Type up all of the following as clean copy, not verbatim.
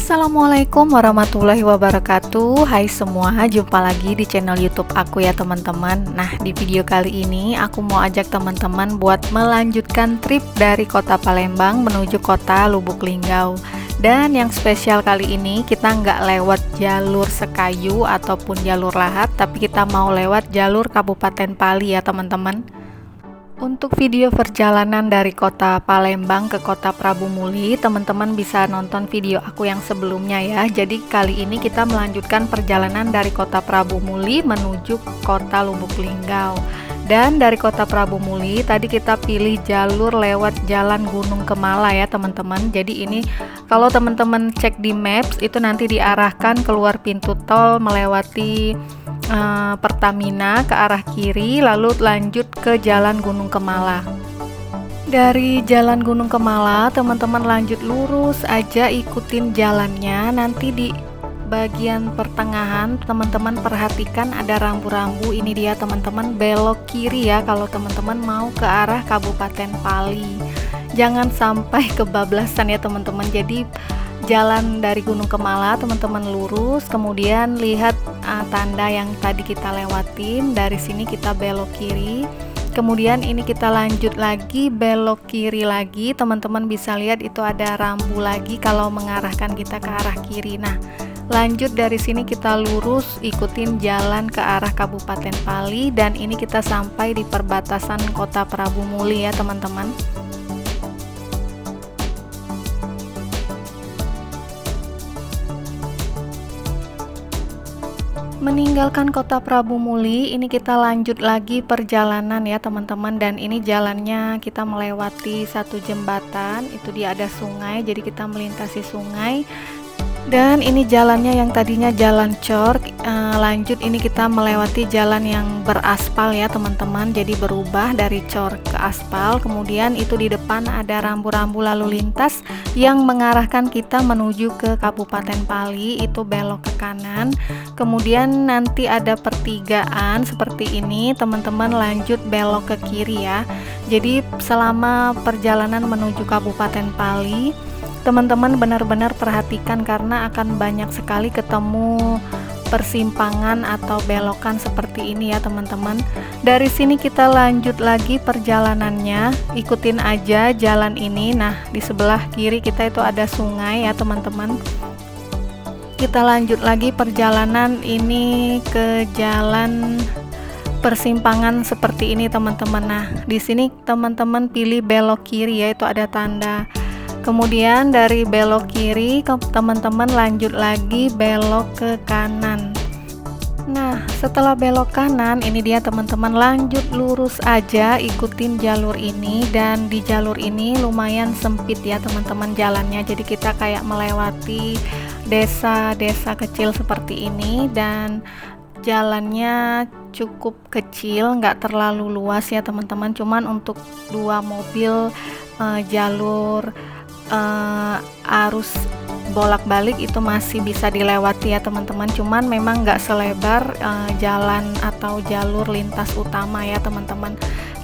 Assalamualaikum warahmatullahi wabarakatuh. Hai semua, jumpa lagi di channel YouTube aku ya teman-teman. Nah, di video kali ini aku mau ajak teman-teman buat melanjutkan trip dari kota Palembang menuju kota Lubuk Linggau. Dan yang spesial kali ini kita nggak lewat jalur Sekayu ataupun jalur Lahat, tapi kita mau lewat jalur Kabupaten Pali ya teman-teman. Untuk video perjalanan dari kota Palembang ke kota Prabu Muli, teman-teman bisa nonton video aku yang sebelumnya ya. Jadi kali ini kita melanjutkan perjalanan dari kota Prabu Muli menuju kota Lubuk Linggau. Dan dari kota Prabu Muli tadi kita pilih jalur lewat Jalan Gunung Kemala ya teman-teman. Jadi ini kalau teman-teman cek di maps itu nanti diarahkan keluar pintu tol melewati Pertamina ke arah kiri, lalu lanjut ke Jalan Gunung Kemala. Dari Jalan Gunung Kemala teman-teman lanjut lurus aja, ikutin jalannya. Nanti di bagian pertengahan teman-teman perhatikan ada rambu-rambu. Ini dia teman-teman, belok kiri ya kalau teman-teman mau ke arah Kabupaten Pali. Jangan sampai kebablasan ya teman-teman. Jadi jalan dari Gunung Kemala teman-teman lurus, kemudian lihat tanda yang tadi kita lewatin. Dari sini kita belok kiri, kemudian ini kita lanjut lagi belok kiri lagi. Teman-teman bisa lihat itu ada rambu lagi kalau mengarahkan kita ke arah kiri. Nah, lanjut dari sini kita lurus ikutin jalan ke arah Kabupaten Pali, dan ini kita sampai di perbatasan kota Prabu Muli ya teman-teman. Meninggalkan kota Prabu Muli, ini kita lanjut lagi perjalanan ya teman-teman. Dan ini jalannya kita melewati satu jembatan, itu dia ada sungai, jadi kita melintasi sungai. Dan ini jalannya yang tadinya jalan cor, lanjut ini kita melewati jalan yang beraspal ya teman-teman. Jadi berubah dari cor ke aspal. Kemudian itu di depan ada rambu-rambu lalu lintas yang mengarahkan kita menuju ke Kabupaten Pali, itu belok ke kanan. Kemudian nanti ada pertigaan seperti ini, teman-teman lanjut belok ke kiri ya. Jadi selama perjalanan menuju Kabupaten Pali, teman-teman benar-benar perhatikan karena akan banyak sekali ketemu persimpangan atau belokan seperti ini ya teman-teman. Dari sini kita lanjut lagi perjalanannya, ikutin aja jalan ini. Nah, di sebelah kiri kita itu ada sungai ya teman-teman. Kita lanjut lagi perjalanan ini ke jalan persimpangan seperti ini teman-teman. Nah, di sini teman-teman pilih belok kiri ya, itu ada tanda. Kemudian dari belok kiri teman-teman lanjut lagi belok ke kanan. Nah, setelah belok kanan ini dia teman-teman lanjut lurus aja, ikutin jalur ini. Dan di jalur ini lumayan sempit ya teman-teman jalannya, jadi kita kayak melewati desa-desa kecil seperti ini. Dan jalannya cukup kecil, nggak terlalu luas ya teman-teman, cuman untuk dua mobil jalur arus bolak-balik itu masih bisa dilewati ya teman-teman, cuman memang nggak selebar jalan atau jalur lintas utama ya teman-teman.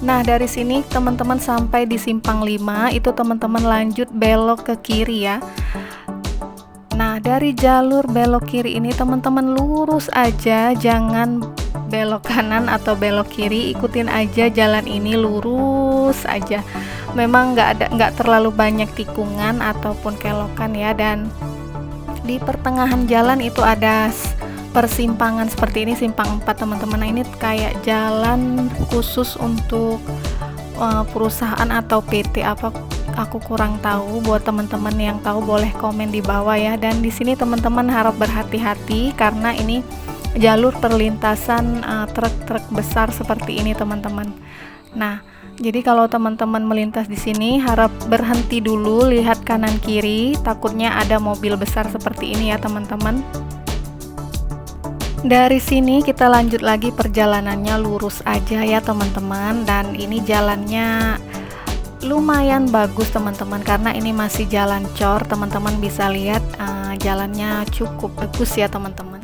Nah, dari sini teman-teman sampai di simpang 5 itu teman-teman lanjut belok ke kiri ya. Nah, dari jalur belok kiri ini teman-teman lurus aja, jangan belok kanan atau belok kiri, ikutin aja jalan ini lurus aja. Memang nggak terlalu banyak tikungan ataupun kelokan ya. Dan di pertengahan jalan itu ada persimpangan seperti ini, simpang 4 teman-teman. Nah, ini kayak jalan khusus untuk perusahaan atau PT apa, aku kurang tahu. Buat teman-teman yang tahu boleh komen di bawah ya. Dan di sini teman-teman harap berhati-hati karena ini jalur perlintasan truk-truk besar seperti ini teman-teman. Nah, jadi kalau teman-teman melintas di sini harap berhenti dulu, lihat kanan kiri, takutnya ada mobil besar seperti ini ya teman-teman. Dari sini kita lanjut lagi perjalanannya lurus aja ya teman-teman. Dan ini jalannya lumayan bagus teman-teman karena ini masih jalan cor. Teman-teman bisa lihat jalannya cukup bagus ya teman-teman.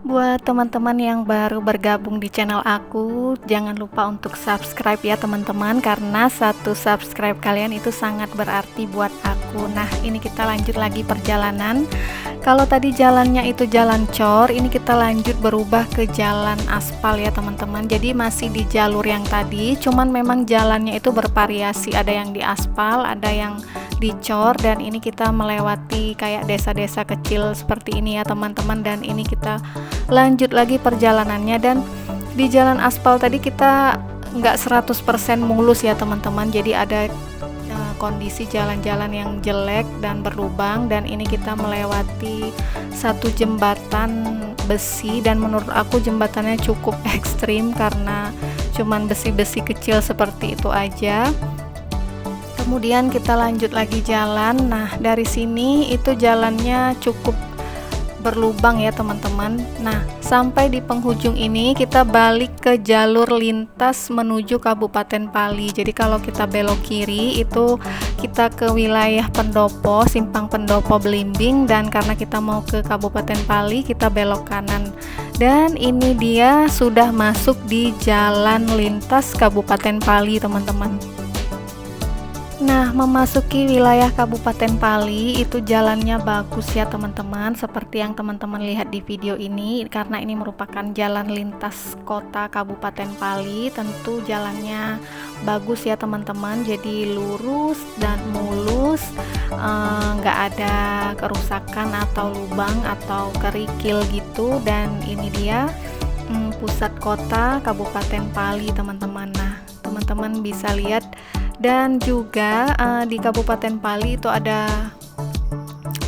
Buat teman-teman yang baru bergabung di channel aku, jangan lupa untuk subscribe ya teman-teman, karena satu subscribe kalian itu sangat berarti buat aku. Nah, ini kita lanjut lagi perjalanan. Kalau tadi jalannya itu jalan cor, ini kita lanjut berubah ke jalan aspal ya teman-teman. Jadi masih di jalur yang tadi, cuman memang jalannya itu bervariasi, ada yang di aspal, ada yang dicor, dan ini kita melewati kayak desa-desa kecil seperti ini ya teman-teman. Dan ini kita lanjut lagi perjalanannya, dan di jalan aspal tadi kita nggak 100% mulus ya teman-teman, jadi ada kondisi jalan-jalan yang jelek dan berlubang. Dan ini kita melewati satu jembatan besi, dan menurut aku jembatannya cukup ekstrim karena cuman besi-besi kecil seperti itu aja. Kemudian kita lanjut lagi jalan. Nah, dari sini itu jalannya cukup berlubang ya teman-teman. Nah, sampai di penghujung ini kita balik ke jalur lintas menuju Kabupaten Pali. Jadi kalau kita belok kiri itu kita ke wilayah Pendopo, Simpang Pendopo Belimbing, dan karena kita mau ke Kabupaten Pali kita belok kanan. Dan ini dia sudah masuk di jalan lintas Kabupaten Pali teman-teman. Nah, memasuki wilayah Kabupaten Pali itu jalannya bagus ya teman-teman, seperti yang teman-teman lihat di video ini, karena ini merupakan jalan lintas kota Kabupaten Pali. Tentu jalannya bagus ya teman-teman, jadi lurus dan mulus, nggak ada kerusakan atau lubang atau kerikil gitu. Dan ini dia pusat kota Kabupaten Pali teman-teman. Nah, teman-teman bisa lihat. Dan juga di Kabupaten Pali itu ada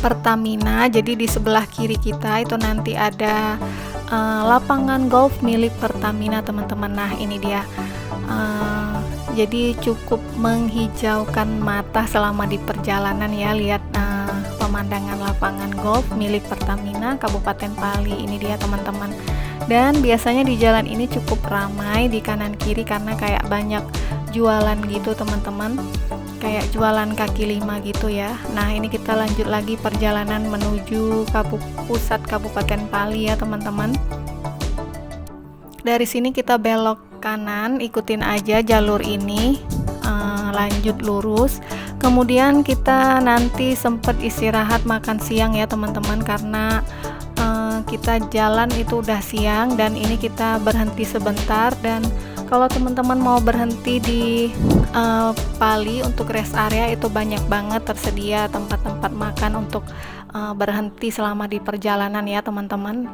Pertamina, jadi di sebelah kiri kita itu nanti ada lapangan golf milik Pertamina teman-teman. Nah, ini dia, jadi cukup menghijaukan mata selama di perjalanan ya. Lihat pemandangan lapangan golf milik Pertamina Kabupaten Pali, ini dia teman-teman. Dan biasanya di jalan ini cukup ramai di kanan kiri karena kayak banyak jualan gitu teman-teman, kayak jualan kaki lima gitu ya. Nah, ini kita lanjut lagi perjalanan menuju pusat Kabupaten Pali ya teman-teman. Dari sini kita belok kanan, ikutin aja jalur ini, lanjut lurus. Kemudian kita nanti sempat istirahat makan siang ya teman-teman, karena kita jalan itu udah siang. Dan ini kita berhenti sebentar, dan kalau teman-teman mau berhenti di Pali untuk rest area itu banyak banget tersedia tempat-tempat makan untuk berhenti selama di perjalanan ya teman-teman.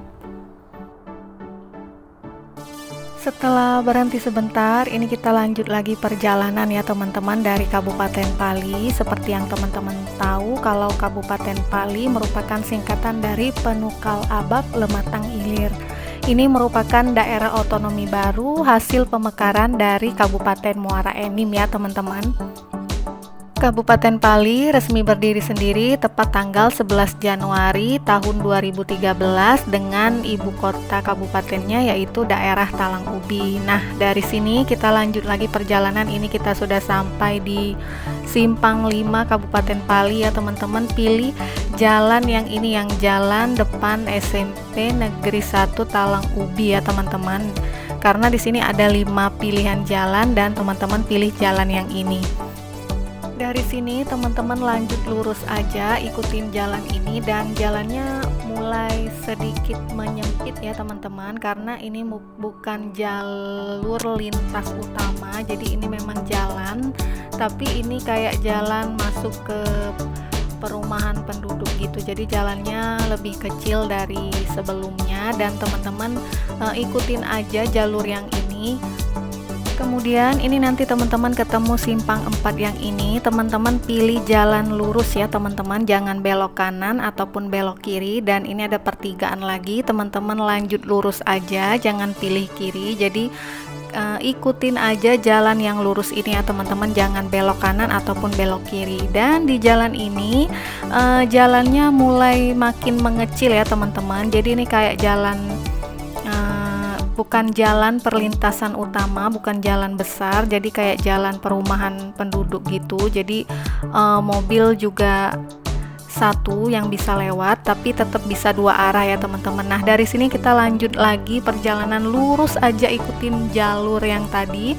Setelah berhenti sebentar, ini kita lanjut lagi perjalanan ya teman-teman dari Kabupaten Pali. Seperti yang teman-teman tahu, kalau Kabupaten Pali merupakan singkatan dari Penukal Abab Lematang Ilir. Ini merupakan daerah otonomi baru hasil pemekaran dari Kabupaten Muara Enim ya teman-teman. Kabupaten Pali resmi berdiri sendiri tepat tanggal 11 Januari tahun 2013 dengan ibu kota kabupatennya yaitu daerah Talang Ubi. Nah, dari sini kita lanjut lagi perjalanan. Ini kita sudah sampai di Simpang 5 Kabupaten Pali ya teman-teman. Pilih jalan yang ini, yang jalan depan SMP Negeri 1 Talang Ubi ya teman-teman. Karena di sini ada 5 pilihan jalan dan teman-teman pilih jalan yang ini. Dari sini teman-teman lanjut lurus aja, ikutin jalan ini, dan jalannya mulai sedikit menyempit ya teman-teman, karena ini bukan jalur lintas utama. Jadi ini memang jalan, tapi ini kayak jalan masuk ke perumahan penduduk gitu. Jadi jalannya lebih kecil dari sebelumnya, dan teman-teman ikutin aja jalur yang ini. Kemudian ini nanti teman-teman ketemu simpang 4 yang ini, teman-teman pilih jalan lurus ya teman-teman, jangan belok kanan ataupun belok kiri. Dan ini ada pertigaan lagi, teman-teman lanjut lurus aja, jangan pilih kiri. Jadi ikutin aja jalan yang lurus ini ya teman-teman, jangan belok kanan ataupun belok kiri. Dan di jalan ini jalannya mulai makin mengecil ya teman-teman. Jadi ini kayak jalan bukan jalan perlintasan utama, bukan jalan besar, jadi kayak jalan perumahan penduduk gitu. Jadi mobil juga satu yang bisa lewat, tapi tetap bisa dua arah ya teman-teman. Nah, dari sini kita lanjut lagi perjalanan lurus aja, ikutin jalur yang tadi.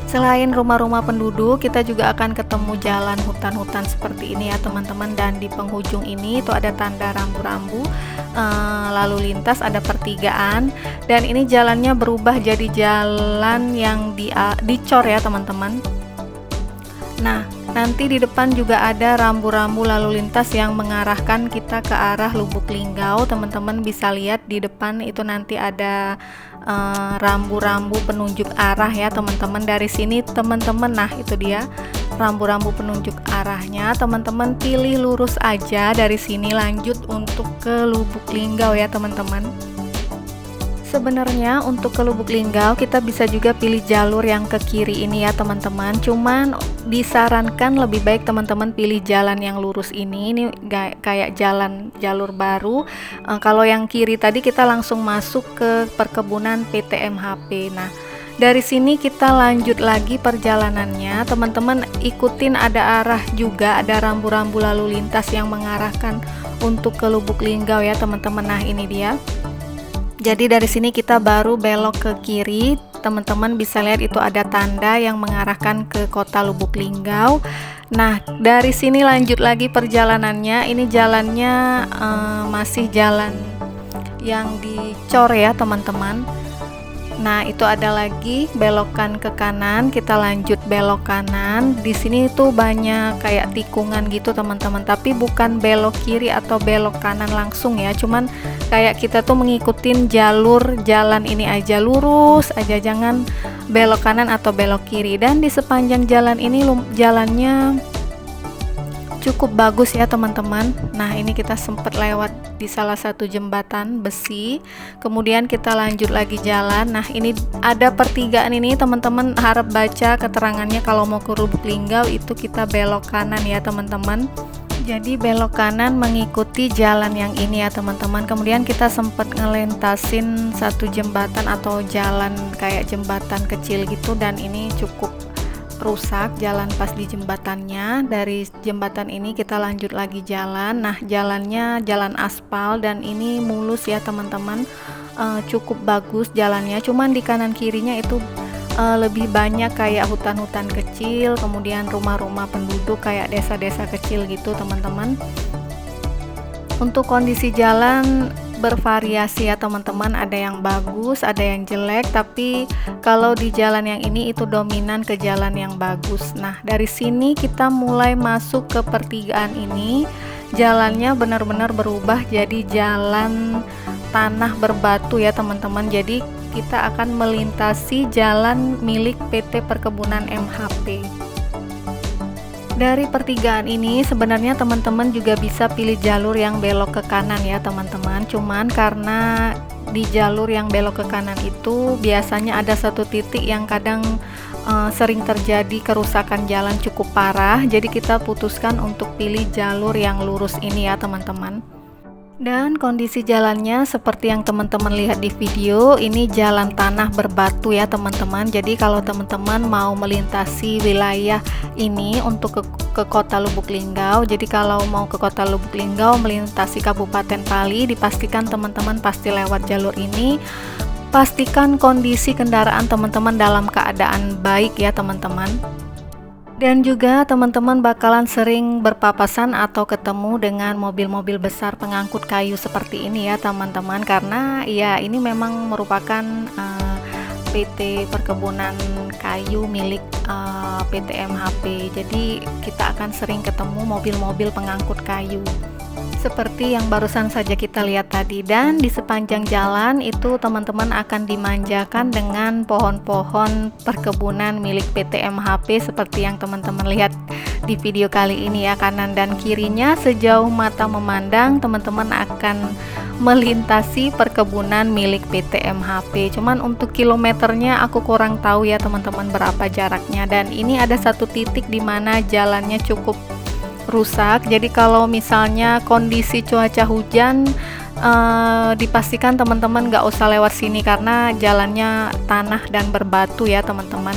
Selain rumah-rumah penduduk, kita juga akan ketemu jalan hutan-hutan seperti ini ya teman-teman. Dan di penghujung ini itu ada tanda rambu-rambu lalu lintas, ada pertigaan. Dan ini jalannya berubah jadi jalan yang dicor ya teman-teman. Nah, nanti di depan juga ada rambu-rambu lalu lintas yang mengarahkan kita ke arah Lubuk Linggau. Teman-teman bisa lihat di depan itu nanti ada rambu-rambu penunjuk arah ya teman-teman. Dari sini teman-teman, nah itu dia rambu-rambu penunjuk arahnya. Teman-teman pilih lurus aja dari sini, lanjut untuk ke Lubuk Linggau ya teman-teman. Sebenarnya untuk ke Lubuk Linggau kita bisa juga pilih jalur yang ke kiri ini ya teman-teman. Cuman disarankan lebih baik teman-teman pilih jalan yang lurus ini kayak jalur baru. Kalau yang kiri tadi kita langsung masuk ke perkebunan PT MHP. Nah, dari sini kita lanjut lagi perjalanannya. Teman-teman ikutin, ada arah juga, ada rambu-rambu lalu lintas yang mengarahkan untuk ke Lubuk Linggau ya teman-teman. Nah, ini dia. Jadi dari sini kita baru belok ke kiri, teman-teman bisa lihat itu ada tanda yang mengarahkan ke kota Lubuk Linggau. Nah, dari sini lanjut lagi perjalanannya. Ini jalannya masih jalan yang dicor ya teman-teman. Nah, itu ada lagi belokan ke kanan, kita lanjut belok kanan. Di sini tuh banyak kayak tikungan gitu teman-teman, tapi bukan belok kiri atau belok kanan langsung ya, cuman kayak kita tuh ngikutin jalur jalan ini aja, lurus aja, jangan belok kanan atau belok kiri. Dan di sepanjang jalan ini jalannya cukup bagus ya teman-teman. Nah, ini kita sempat lewat di salah satu jembatan besi, kemudian kita lanjut lagi jalan. Nah, ini ada pertigaan ini teman-teman, harap baca keterangannya. Kalau mau ke Lubuk Linggau itu kita belok kanan ya teman-teman. Jadi belok kanan mengikuti jalan yang ini ya teman-teman. Kemudian kita sempat ngelentasin satu jembatan atau jalan kayak jembatan kecil gitu, dan ini cukup rusak jalan pas di jembatannya. Dari jembatan ini kita lanjut lagi jalan. Nah, jalannya jalan aspal dan ini mulus ya teman-teman, cukup bagus jalannya. Cuman di kanan kirinya itu lebih banyak kayak hutan-hutan kecil, kemudian rumah-rumah penduduk kayak desa-desa kecil gitu teman-teman. Untuk kondisi jalan bervariasi ya teman-teman, ada yang bagus, ada yang jelek, tapi kalau di jalan yang ini itu dominan ke jalan yang bagus. Nah, dari sini kita mulai masuk ke pertigaan ini, jalannya benar-benar berubah jadi jalan tanah berbatu ya teman-teman. Jadi kita akan melintasi jalan milik PT Perkebunan MHP. Dari pertigaan ini sebenarnya teman-teman juga bisa pilih jalur yang belok ke kanan ya teman-teman. Cuman karena di jalur yang belok ke kanan itu biasanya ada satu titik yang kadang sering terjadi kerusakan jalan cukup parah. Jadi kita putuskan untuk pilih jalur yang lurus ini ya teman-teman. Dan kondisi jalannya seperti yang teman-teman lihat di video, ini jalan tanah berbatu ya teman-teman. Jadi kalau teman-teman mau melintasi wilayah ini untuk ke kota Lubuk Linggau, jadi kalau mau ke kota Lubuk Linggau melintasi Kabupaten Pali, dipastikan teman-teman pasti lewat jalur ini. Pastikan kondisi kendaraan teman-teman dalam keadaan baik ya teman-teman. Dan juga teman-teman bakalan sering berpapasan atau ketemu dengan mobil-mobil besar pengangkut kayu seperti ini ya teman-teman, karena ya ini memang merupakan PT Perkebunan Kayu milik PT MHP. Jadi kita akan sering ketemu mobil-mobil pengangkut kayu seperti yang barusan saja kita lihat tadi. Dan di sepanjang jalan itu teman-teman akan dimanjakan dengan pohon-pohon perkebunan milik PT MHP seperti yang teman-teman lihat di video kali ini ya. Kanan dan kirinya sejauh mata memandang teman-teman akan melintasi perkebunan milik PT MHP. Cuman untuk kilometernya aku kurang tahu ya teman-teman berapa jaraknya. Dan ini ada satu titik di mana jalannya cukup rusak. Jadi kalau misalnya kondisi cuaca hujan, dipastikan teman-teman nggak usah lewat sini karena jalannya tanah dan berbatu ya teman-teman.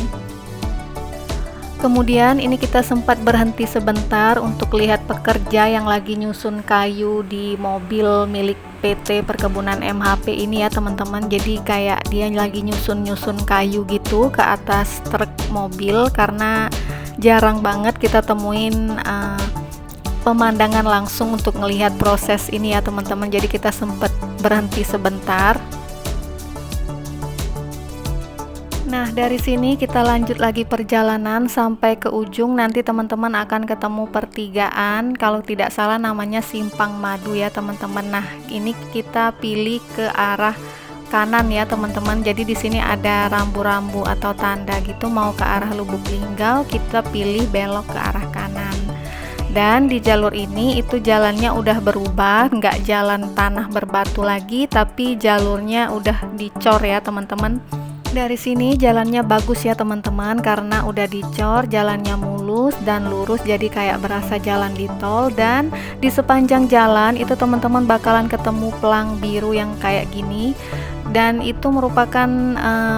Kemudian ini kita sempat berhenti sebentar untuk lihat pekerja yang lagi nyusun kayu di mobil milik PT Perkebunan MHP ini ya teman-teman. Jadi kayak dia lagi nyusun kayu gitu ke atas truk mobil, karena jarang banget kita temuin pemandangan langsung untuk melihat proses ini ya teman-teman. Jadi kita sempat berhenti sebentar. Nah, dari sini kita lanjut lagi perjalanan sampai ke ujung. Nanti teman-teman akan ketemu pertigaan, kalau tidak salah namanya Simpang Madu ya teman-teman. Nah, ini kita pilih ke arah kanan ya teman-teman. Jadi di sini ada rambu-rambu atau tanda gitu, mau ke arah Lubuk Linggau, kita pilih belok ke arah kanan. Dan di jalur ini itu jalannya udah berubah, nggak jalan tanah berbatu lagi, tapi jalurnya udah dicor ya teman-teman. Dari sini jalannya bagus ya teman-teman, karena udah dicor, jalannya mulus dan lurus, jadi kayak berasa jalan di tol. Dan di sepanjang jalan itu teman-teman bakalan ketemu pelang biru yang kayak gini, dan itu merupakan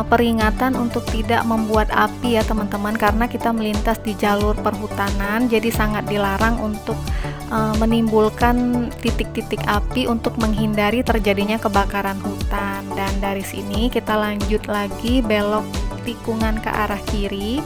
peringatan untuk tidak membuat api ya teman-teman, karena kita melintas di jalur perhutanan, jadi sangat dilarang untuk menimbulkan titik-titik api untuk menghindari terjadinya kebakaran hutan. Dan dari sini kita lanjut lagi belok tikungan ke arah kiri.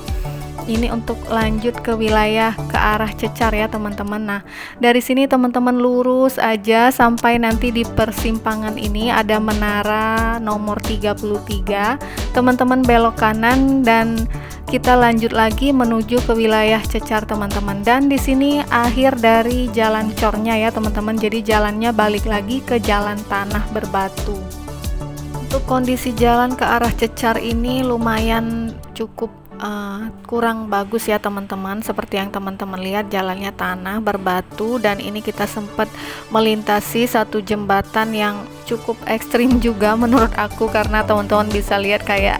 Ini untuk lanjut ke wilayah ke arah Cecar ya teman-teman. Nah, dari sini teman-teman lurus aja sampai nanti di persimpangan ini ada menara nomor 33. Teman-teman belok kanan dan kita lanjut lagi menuju ke wilayah Cecar teman-teman. Dan di sini akhir dari jalan cornya ya teman-teman. Jadi jalannya balik lagi ke jalan tanah berbatu. Untuk kondisi jalan ke arah Cecar ini lumayan cukup kurang bagus ya teman-teman. Seperti yang teman-teman lihat, jalannya tanah berbatu, dan ini kita sempat melintasi satu jembatan yang cukup ekstrim juga menurut aku, karena teman-teman bisa lihat kayak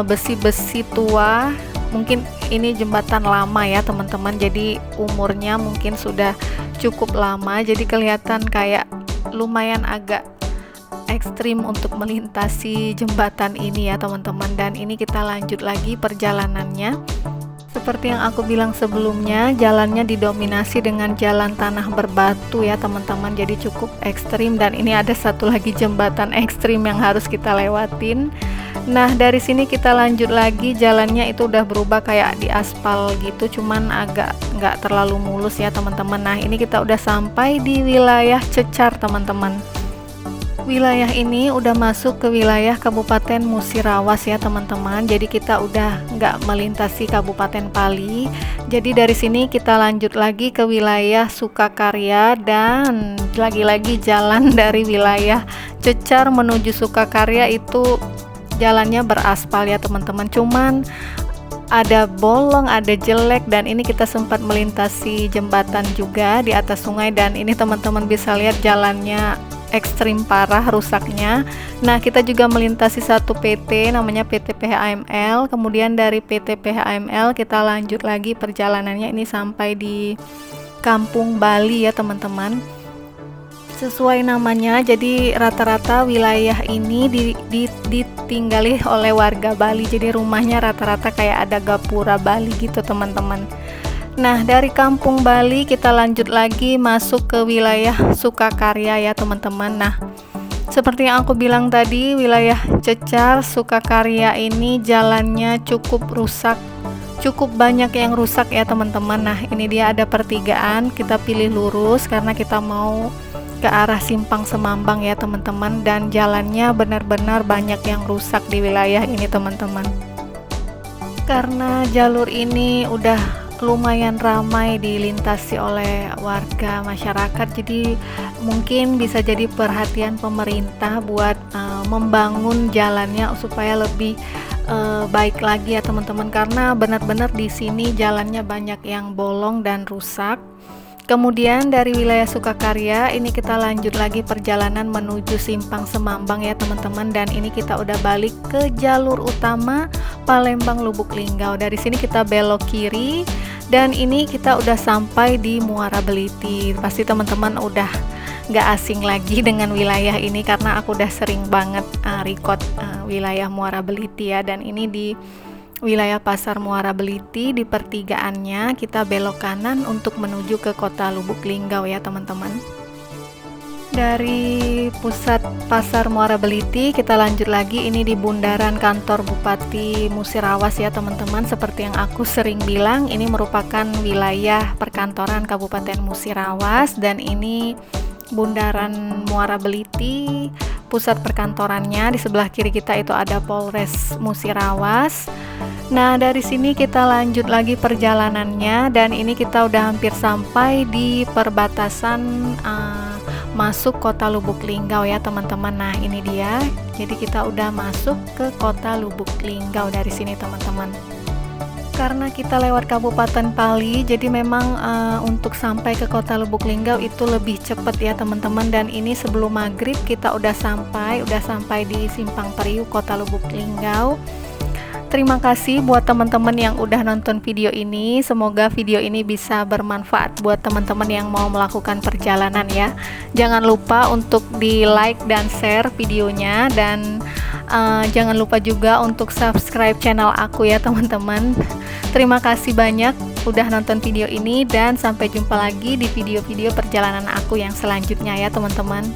besi-besi tua. Mungkin ini jembatan lama ya teman-teman, jadi umurnya mungkin sudah cukup lama, jadi kelihatan kayak lumayan agak ekstrim untuk melintasi jembatan ini ya teman-teman. Dan ini kita lanjut lagi perjalanannya. Seperti yang aku bilang sebelumnya, jalannya didominasi dengan jalan tanah berbatu ya teman-teman, jadi cukup ekstrim. Dan ini ada satu lagi jembatan ekstrim yang harus kita lewatin. Nah, dari sini kita lanjut lagi, jalannya itu udah berubah kayak di aspal gitu, cuman agak nggak terlalu mulus ya teman-teman. Nah, ini kita udah sampai di wilayah Cecar teman-teman. Wilayah ini udah masuk ke wilayah Kabupaten Musirawas ya teman-teman. Jadi kita udah nggak melintasi Kabupaten Pali. Jadi dari sini kita lanjut lagi ke wilayah Sukakarya, dan lagi-lagi jalan dari wilayah Cecar menuju Sukakarya itu jalannya beraspal ya teman-teman. Cuman ada bolong, ada jelek, dan ini kita sempat melintasi jembatan juga di atas sungai, dan ini teman-teman bisa lihat jalannya ekstrim parah rusaknya. Nah, kita juga melintasi satu PT namanya PT PHML. Kemudian dari PT PHML kita lanjut lagi perjalanannya, ini sampai di Kampung Bali ya teman-teman. Sesuai namanya, jadi rata-rata wilayah ini ditinggali oleh warga Bali. Jadi rumahnya rata-rata kayak ada gapura Bali gitu teman-teman. Nah, dari Kampung Bali kita lanjut lagi masuk ke wilayah Sukakarya ya teman-teman. Nah, seperti yang aku bilang tadi, wilayah Cecar, Sukakarya ini jalannya cukup rusak, cukup banyak yang rusak ya teman-teman. Nah, ini dia ada pertigaan, kita pilih lurus karena kita mau ke arah Simpang Semambang ya teman-teman, dan jalannya benar-benar banyak yang rusak di wilayah ini teman-teman. Karena jalur ini udah lumayan ramai dilintasi oleh warga masyarakat, jadi mungkin bisa jadi perhatian pemerintah buat membangun jalannya supaya lebih baik lagi ya teman-teman, karena benar-benar di sini jalannya banyak yang bolong dan rusak. Kemudian dari wilayah Sukakarya ini kita lanjut lagi perjalanan menuju Simpang Semambang ya teman-teman, dan ini kita udah balik ke jalur utama Palembang Lubuk Linggau. Dari sini kita belok kiri, dan ini kita udah sampai di Muara Beliti. Pasti teman-teman udah nggak asing lagi dengan wilayah ini, karena aku udah sering banget record wilayah Muara Beliti ya. Dan ini di wilayah Pasar Muara Beliti. Di pertigaannya kita belok kanan untuk menuju ke kota Lubuk Linggau ya teman-teman. Dari pusat Pasar Muara Beliti kita lanjut lagi, ini di bundaran kantor Bupati Musirawas ya teman-teman. Seperti yang aku sering bilang, ini merupakan wilayah perkantoran Kabupaten Musirawas, dan ini bundaran Muara Beliti, pusat perkantorannya. Di sebelah kiri kita itu ada Polres Musirawas. Nah, dari sini kita lanjut lagi perjalanannya, dan ini kita udah hampir sampai di perbatasan masuk kota Lubuk Linggau ya teman-teman. Nah, ini dia. Jadi kita udah masuk ke kota Lubuk Linggau dari sini teman-teman. Karena kita lewat Kabupaten Pali, jadi memang untuk sampai ke kota Lubuk Linggau itu lebih cepat ya teman-teman. Dan ini sebelum maghrib kita udah sampai di Simpang Periuk, kota Lubuk Linggau. Terima kasih buat teman-teman yang udah nonton video ini. Semoga video ini bisa bermanfaat buat teman-teman yang mau melakukan perjalanan ya. Jangan lupa untuk di like dan share videonya, dan jangan lupa juga untuk subscribe channel aku ya teman-teman. Terima kasih banyak udah nonton video ini, dan sampai jumpa lagi di video-video perjalanan aku yang selanjutnya ya teman-teman.